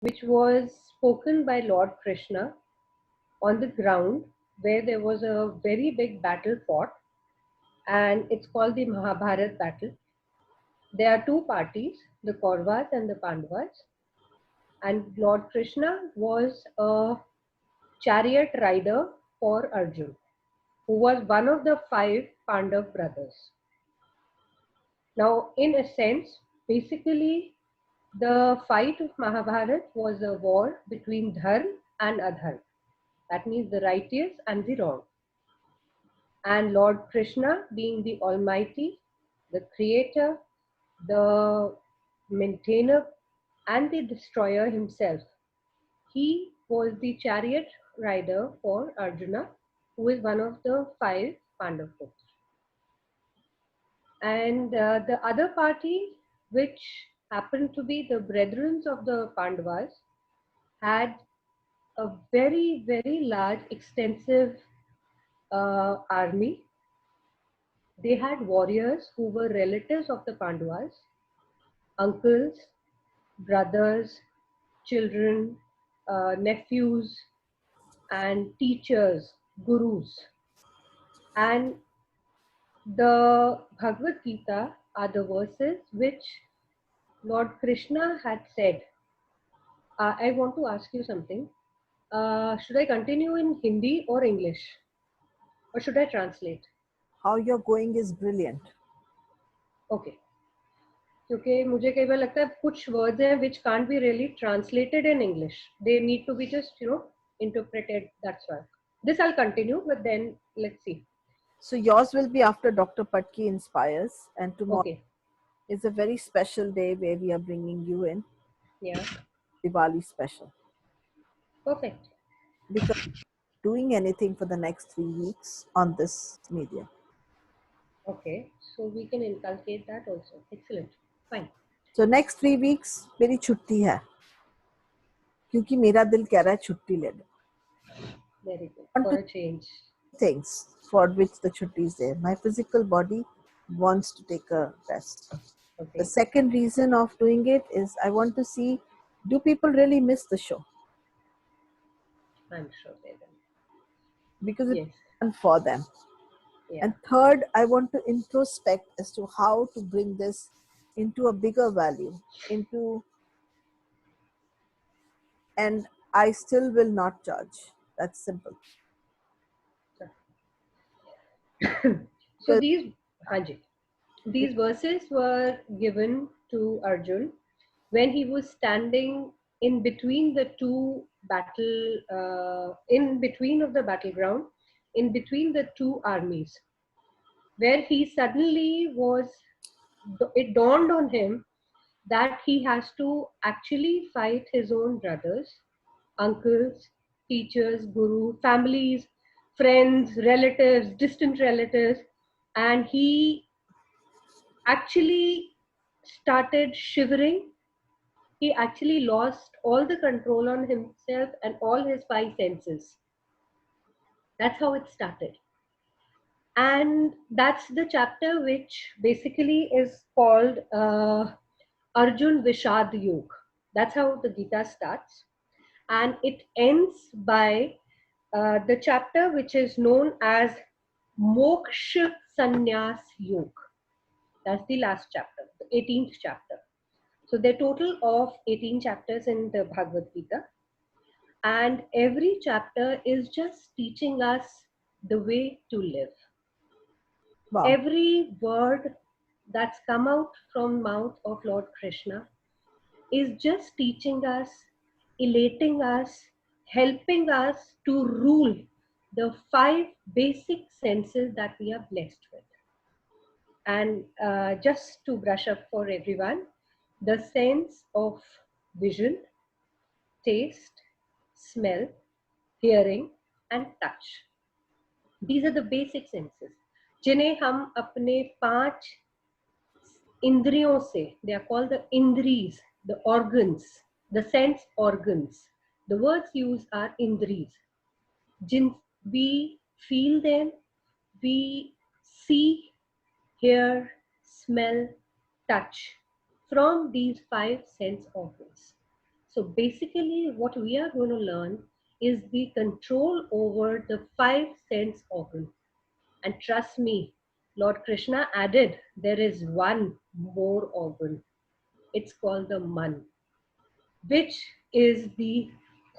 which was spoken by Lord Krishna on the ground where there was a very big battle fought, and it's called the Mahabharat battle. There are two parties, the Kauravas and the Pandavas, and Lord Krishna was a chariot rider for Arjun, who was one of the five Pandav brothers. Now, in a sense, basically, the fight of Mahabharat was a war between Dharma and Adharma. That means the righteous and the wrong. And Lord Krishna, being the Almighty, the Creator, the maintainer, and the destroyer himself, he was the chariot rider for Arjuna, who is one of the five Pandavas. And the other party, which happened to be the brethren of the Pandavas, had a very, very large, extensive army. They had warriors who were relatives of the Pandavas, uncles, brothers, children, nephews, and teachers, gurus. And the Bhagavad Gita are the verses which Lord Krishna had said. I want to ask you something. Should I continue in Hindi or English? Or should I translate? How you're going is brilliant. Okay. क्योंकि मुझे कई बार लगता है कुछ words हैं which can't be really translated in English. They need to be just, interpreted. That's why. This I'll continue, but then let's see. So yours will be after Dr. Patki Inspires, and tomorrow Okay. is a very special day where we are bringing you in, Yeah. Diwali special. Perfect. Because doing anything for the next 3 weeks on this medium. Okay. So we can inculcate that also. Excellent. Fine. So next 3 weeks मेरी छुट्टी है, क्योंकि मेरा दिल कह रहा है छुट्टी ले लो. Very good. Want For to a change. things for which the chutti is there. My physical body wants to take a rest. Okay. The second reason of doing it is I want to see, do people really miss the show? I'm sure they will. Because it's Yes. done for them. Yeah. And third, I want to introspect as to how to bring this into a bigger value, and I still will not judge. That's simple. So these verses were given to Arjun when he was standing in between the two in between of the battleground, in between the two armies, where he suddenly it dawned on him that he has to actually fight his own brothers, uncles, teachers, guru, families, friends, relatives, distant relatives, and he actually started shivering. He actually lost all the control on himself and all his five senses. That's how it started. And that's the chapter which basically is called Arjun Vishad Yog. That's how the Gita starts. And it ends by the chapter which is known as Moksha Sannyas Yog. That's the last chapter, the 18th chapter. So there are total of 18 chapters in the Bhagavad Gita. And every chapter is just teaching us the way to live. Wow. Every word that's come out from mouth of Lord Krishna is just teaching us, elating us, helping us to rule the five basic senses that we are blessed with. And just to brush up for everyone, the sense of vision, taste, smell, hearing, and touch. These are the basic senses, जिन्हें हम अपने पांच इंद्रियों से, they are called the indris, the organs, the sense organs. The words used are indris. We feel them, we see, hear, smell, touch from these five sense organs. So basically what we are going to learn is the control over the five sense organ. And trust me, Lord Krishna added there is one more organ. It's called the man, which is the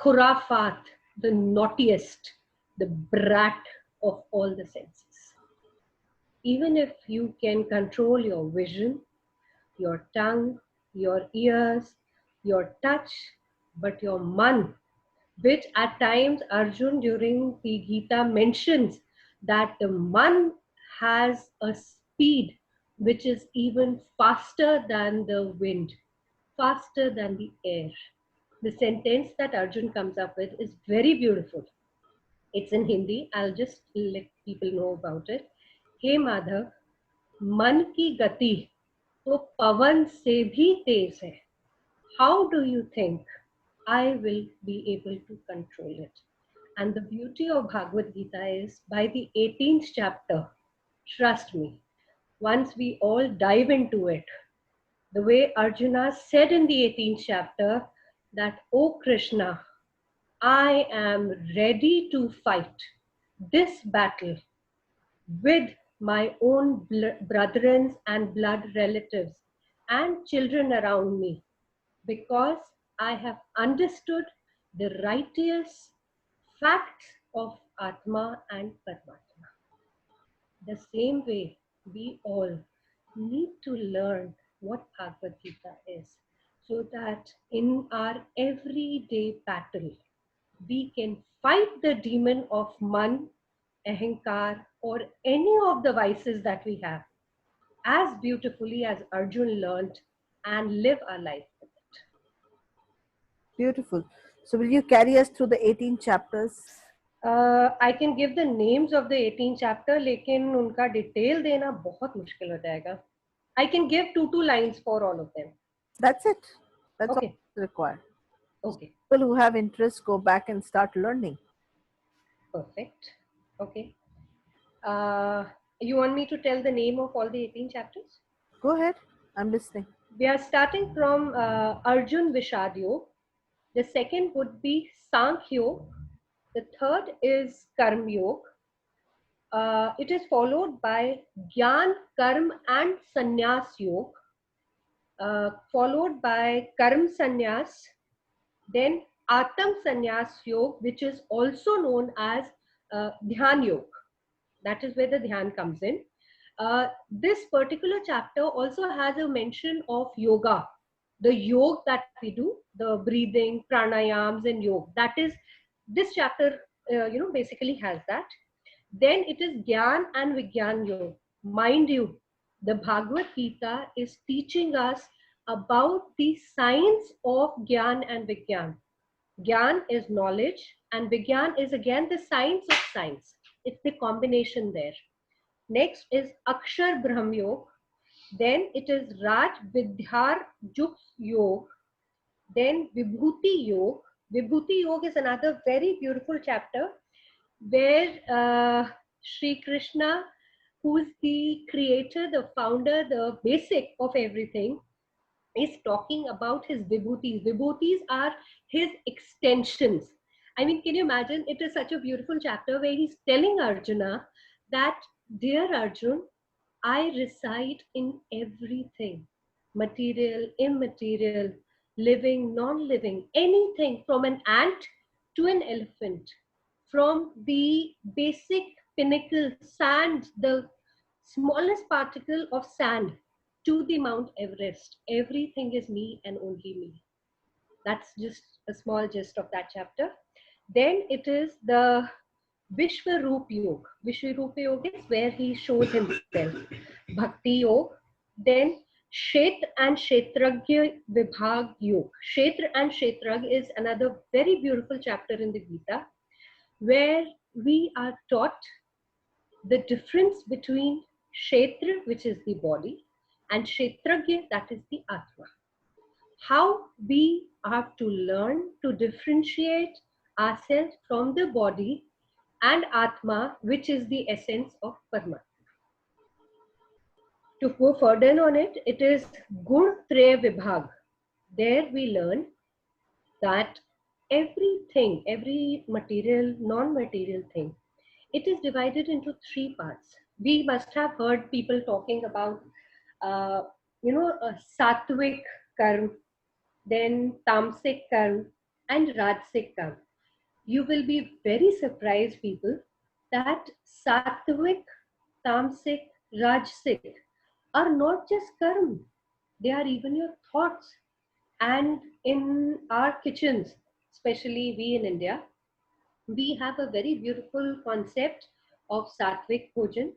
khurafat, the naughtiest, the brat of all the senses. Even if you can control your vision, your tongue, your ears, your touch, but your man, which at times Arjun during the Gita mentions that the man has a speed which is even faster than the wind, faster than the air. The sentence that Arjun comes up with is very beautiful. It's in Hindi. I'll just let people know about it. हे माधव, मन की गति तो पवन से भी तेज है. How do you think I will be able to control it? And the beauty of Bhagavad Gita is by the 18th chapter, trust me, once we all dive into it, the way Arjuna said in the 18th chapter that, "O Krishna, I am ready to fight this battle with my own brethren and blood relatives and children around me, because I have understood the righteous facts of Atma and Paramatma." The same way, we all need to learn what Bhagavad Gita is, so that in our everyday battle, we can fight the demon of man, ahankar, or any of the vices that we have as beautifully as Arjun learned and live our life with it. Beautiful. So will you carry us through the 18 chapters? I can give the names of the 18 chapter, लेकिन उनका detail देना बहुत मुश्किल हो जाएगा. I can give two lines for all of them. That's it. That's Okay. all required. Okay. People who have interest go back and start learning. Perfect. Okay. You want me to tell the name of all the 18 chapters? Go ahead. I'm listening. We are starting from Arjun Vishad Yog. The second would be Sankhya Yog. The third is Karm Yog. It is followed by Gyan, Karm and Sannyas Yog. Followed by Karm Sannyas. Then Atam Sannyas Yog, which is also known as Dhyan Yog. That is where the Dhyan comes in. This particular chapter also has a mention of yoga, the yoga that we do, the breathing, pranayams and yoga. That is, this chapter, basically has that. Then it is Gyan and Vigyan Yoga. Mind you, the Bhagavad Gita is teaching us about the science of Gyan and Vigyan. Gyan is knowledge and Vigyan is again the science of science. It's the combination there. Next is Akshar Brahm Yog. Then it is Raj Vidyar Juk Yog. Then Vibhuti Yog. Vibhuti Yog is another very beautiful chapter where Sri Krishna, who is the creator, the founder, the basic of everything, is talking about his vibhutis. Vibhutis are his extensions. I mean, can you imagine? It is such a beautiful chapter where he's telling Arjuna that, dear Arjun, I reside in everything, material, immaterial, living, non-living, anything from an ant to an elephant, from the basic pinnacle sand, the smallest particle of sand, to the Mount Everest. Everything is me and only me. That's just a small gist of that chapter. Then it is the Vishwaroop Yoga. Vishwaroop Yoga is where he shows himself. Bhakti Yoga. Then Kshetra and Kshetragya Vibhag Yoga. Kshetra and Kshetragya is another very beautiful chapter in the Gita, where we are taught the difference between Kshetra, which is the body, and Kshetragya, that is the Atma. How we have to learn to differentiate ourselves from the body and Atma, which is the essence of Paramatma. To go further on it, it is Gun Traya Vibhag. There we learn that everything, every material, non-material thing, it is divided into three parts. We must have heard people talking about, uh, sattvic karma, then tamasic karma, and rajasic karma. You will be very surprised, people, that sattvic, tamasic, rajasic are not just karma, they are even your thoughts. And in our kitchens, especially we in India, we have a very beautiful concept of sattvic bhojan,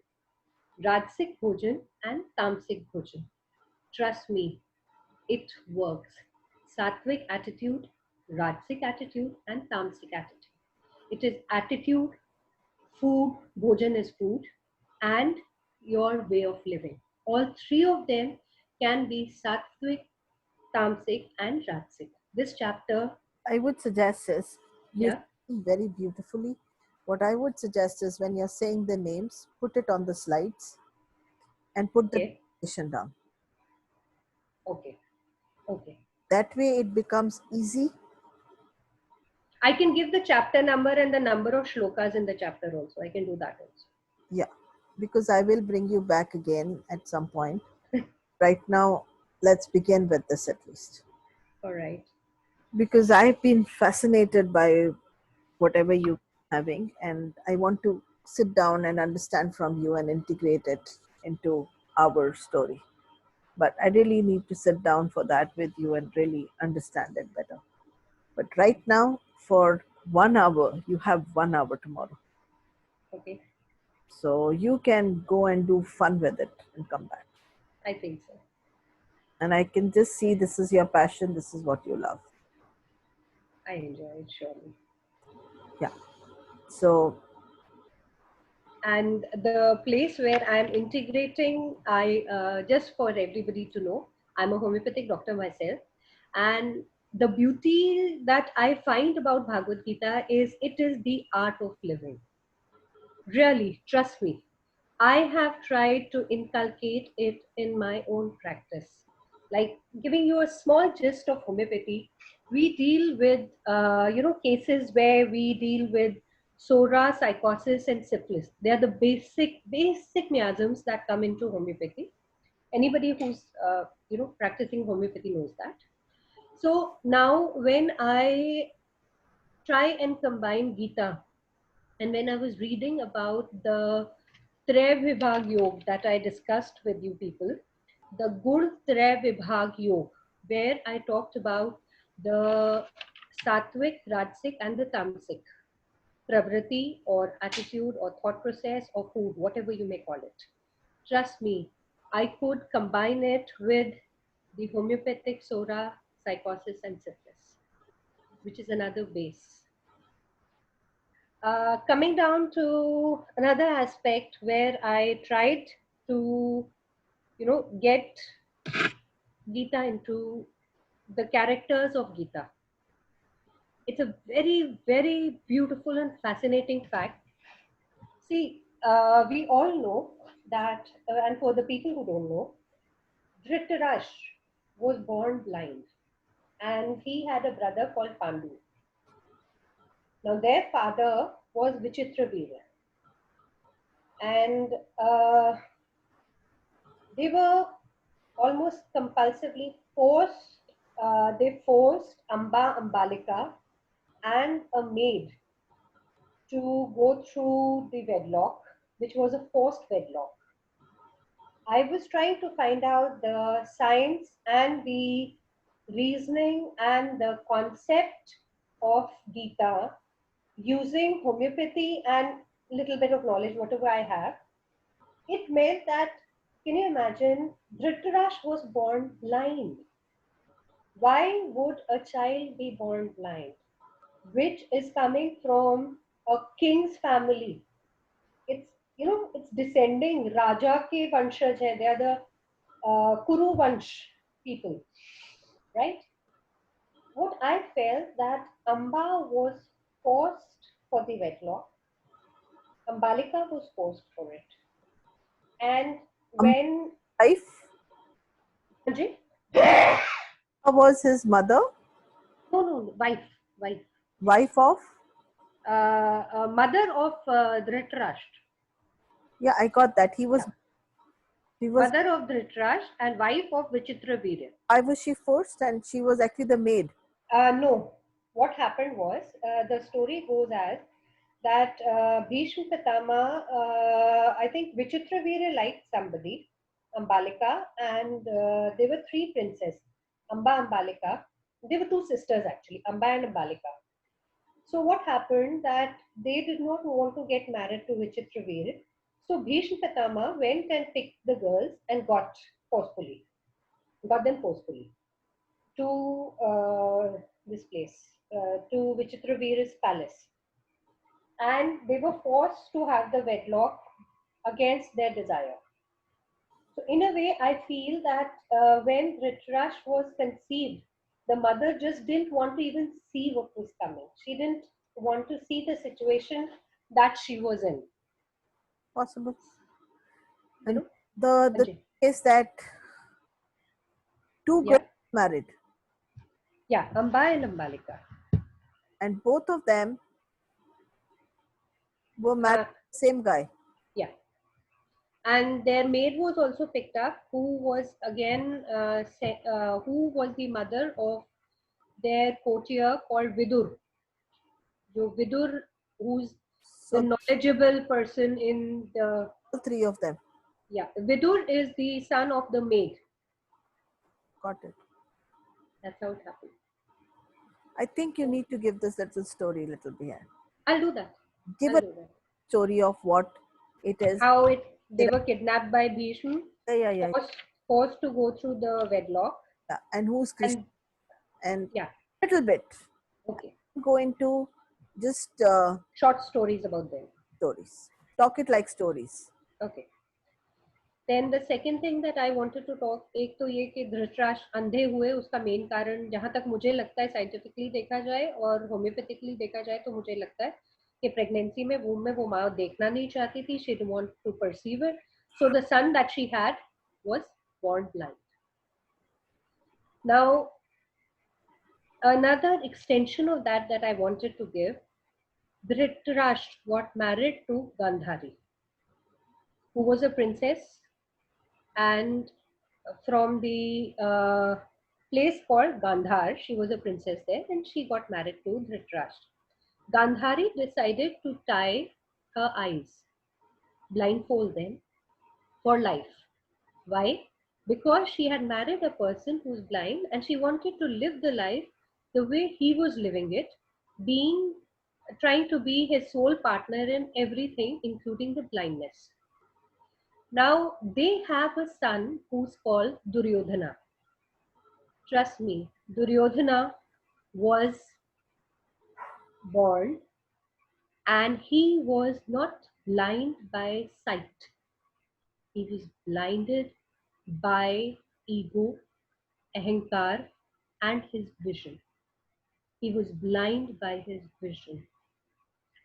rajasic bhojan, and tamasic bhojan. Trust me, it works. Sattvic attitude, rajasic attitude, and tamasic attitude. It is attitude, food, bhojan is food, and your way of living. All three of them can be sattvic, tamasic, and rajasic. This chapter, I would suggest is, you're yeah, speaking very beautifully. What I would suggest is, when you're saying the names, put it on the slides and put the okay, definition down. okay, okay. That way it becomes easy. I can give the chapter number and the number of shlokas in the chapter also. I can do that also. Yeah, because I will bring you back again at some point. Right now, let's begin with this at least. All right. Because I've been fascinated by whatever you're having, and I want to sit down and understand from you and integrate it into our story. But I really need to sit down for that with you and really understand it better. But right now, for 1 hour, you have 1 hour tomorrow. Okay. So you can go and do fun with it and come back. I think so. And I can just see this is your passion, this is what you love. I enjoy it surely. Yeah. So, And the place where I'm integrating, I just for everybody to know, I'm a homeopathic doctor myself, and the beauty that I find about Bhagavad Gita is it is the art of living. Really, trust me. I have tried to inculcate it in my own practice. Like giving you a small gist of homeopathy, we deal with, cases where we deal with psora, psychosis, and syphilis. They are the basic miasms that come into homeopathy. Anybody who's, practicing homeopathy knows that. So now when I try and combine Gita, and when I was reading about the Trey Vibhag Yog that I discussed with you people, the Gun Trey Vibhag Yog, where I talked about the Sattvic, Rajasic, and the Tamasic pravriti or attitude or thought process or food, whatever you may call it. Trust me, I could combine it with the homeopathic Sora, psychosis, and syphilis, which is another base. Coming down to another aspect where I tried to, get Gita into the characters of Gita. It's a very, very beautiful and fascinating fact. See, we all know that, and for the people who don't know, Dhritarashtra was born blind, and he had a brother called Pandu. Now, their father was Vichitravirya, and they were almost compulsively forced, they forced Ambalika and a maid to go through the wedlock, which was a forced wedlock. I was trying to find out the science and the reasoning and the concept of Gita using homeopathy and little bit of knowledge, whatever I have. It meant that, can you imagine, Dhritarashtra was born blind. Why would a child be born blind? Which is coming from a king's family. It's, it's descending. Raja ke vanshaj hai. They are the Kuru Vansh people, right? What I felt that Amba was forced for the wedlock. Ambalika was forced for it. And um, when wife Anji, was his mother. No, wife. Wife of? Mother of Dhritarashtra. Yeah, I got that. He was. Yeah. He was. Mother of Dhritarashtra and wife of Vichitravirya. Why was she forced? And she was actually the maid. No, what happened was the story goes as that Bhishma Pitama, I think Vichitravirya liked somebody, Ambalika, and there were three princes, Amba, Ambalika. They were two sisters actually, Amba and Ambalika. So what happened that they did not want to get married to Vichitravirya. So Bhishma Pitama went and picked the girls and got them forcefully to this place, to Vichitravirya's palace. And they were forced to have the wedlock against their desire. So, in a way, I feel that when Dhritarashtra was conceived, the mother just didn't want to even see what was coming. She didn't want to see the situation that she was in. Possible. You And know, the Anjali. case that two girls Yeah, married, yeah, Amba and Ambalika. and both of them were married Uh, to the same guy. yeah. And their maid was also picked up, who was again who was the mother of their courtier called Vidur. So Vidur, who's the So knowledgeable person in the, all three of them. yeah, Vidur is the son of the maid. Got it. That's how it happened. I think you need to give this little story a little behind. I'll do that. Give I'll a do that. story of what it is. How they were kidnapped by Bhishma, Yeah. forced to go through the wedlock, Yeah. And who's Krishna? and And yeah, little bit okay, go into just short stories about them. stories. Talk it like stories. Okay. Then the second thing that I wanted to talk, एक तो ये कि धृतराष्ट्र अंधे हुए, उसका main कारण जहां तक मुझे लगता है साइंटिफिकली देखा जाए और होम्योपैथिकली देखा जाए तो मुझे लगता है कि प्रेगनेंसी में वो माँ देखना नहीं चाहती थी, she didn't want to perceive it, so the son that she had was born blind. Now another extension of that I wanted to give, Dhritarashtra got married to Gandhari, who was a princess, and from the place called Gandhar. She was a princess there and she got married to Dhritarashtra. Gandhari decided to tie her eyes, blindfold them for life. Why? Because she had married a person who's blind and she wanted to live the life the way he was living it, being trying to be his sole partner in everything, including the blindness. Now they have a son who's called Duryodhana. Trust me, Duryodhana was born and he was not blind by sight. He was blinded by ego, ahankar, and his vision. He was blind by his vision.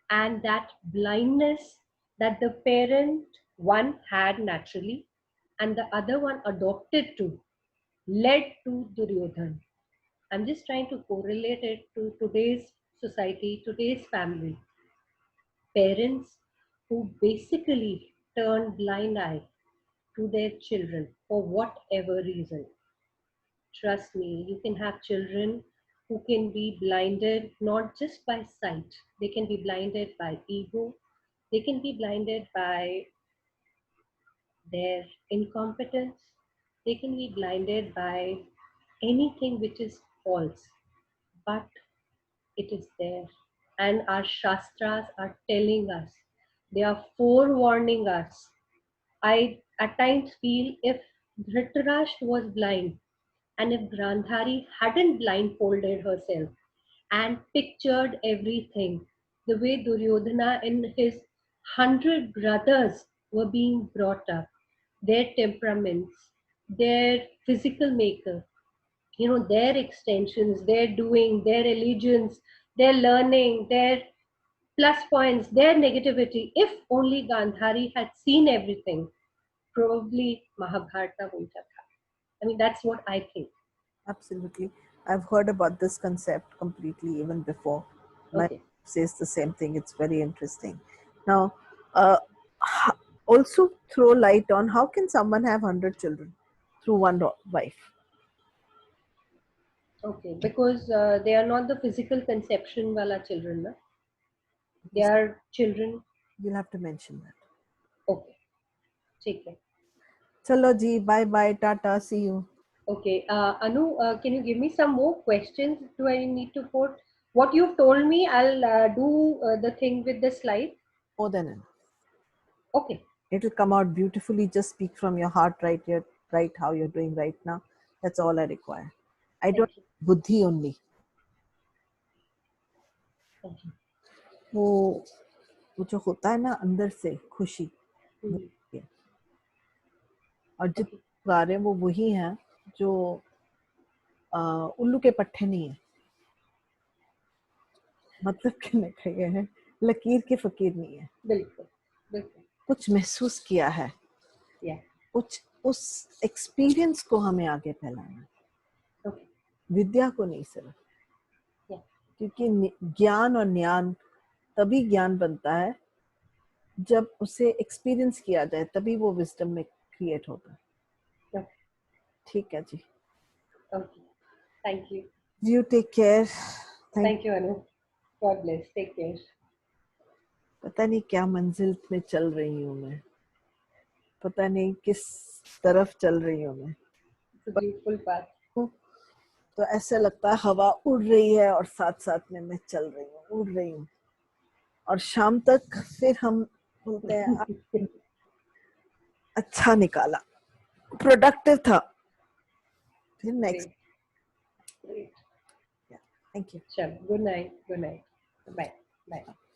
And that blindness that the parent one had naturally and the other one adopted to led to Duryodhana. I'm just trying to correlate it to today's society, today's family. Parents who basically turn blind eye to their children for whatever reason. Trust me, you can have children who can be blinded not just by sight, they can be blinded by ego, they can be blinded by their incompetence, they can be blinded by anything which is false. But it is there. And our Shastras are telling us, they are forewarning us. I at times feel if Dhritarashtra was blind and if Gandhari hadn't blindfolded herself and pictured everything, the way Duryodhana and his 100 brothers were being brought up, their temperaments, their physical makeup, their extensions, their doing, their allegiance, their learning, their plus points, their negativity. If only Gandhari had seen everything, probably Mahabharata wouldn't have happened. I mean, that's what I think. Absolutely. I've heard about this concept completely even before. My Okay. says the same thing. It's very interesting. Now, also throw light on how can someone have 100 children through one wife? Okay, because they are not the physical conception wala children, na? They are children. You'll have to mention that. Okay, take it. Chalo ji, bye bye, tata, see you. Okay, Anu, can you give me some more questions? Do I need to put what you've told me? I'll do the thing with the slide. More than enough. Okay, It'll come out beautifully. Just speak from your heart, right here, right how you're doing right now. That's all I require. I don't thank you. buddhi only. Thank you. वो जो होता है ना अंदर से खुशी वो Mhm. है। और Okay, जितने गा रहे हैं वो वही हैं जो उल्लू के पट्टे नहीं है, मतलब कहने का ये है लकीर के फकीर नहीं है, बिल्कुल, बिल्कुल, कुछ महसूस किया है, yeah, कुछ उस एक्सपीरियंस को हमें आगे फैलाना है, okay, विद्या को नहीं सिर्फ, yeah, क्योंकि ज्ञान और ज्ञान तभी ज्ञान बनता है जब उसे एक्सपीरियंस किया जाए, तभी वो विजडम में क्रिएट होता है। okay, ठीक है जी, okay. Thank you. You take care. Thank. Thank you, Anu. God bless. Take care. पता नहीं क्या मंजिल में चल रही हूँ मैं, पता नहीं किस तरफ चल रही हूँ मैं, It's a beautiful path. तो ऐसा लगता है हवा उड़ रही है और साथ साथ में मैं चल रही हूँ, उड़ रही हूँ, और शाम तक फिर हम बोलते हैं अच्छा निकाला, प्रोडक्टिव था, फिर next. Great. Great. Thank you. Chalo. Good night. Good night. Bye. Bye.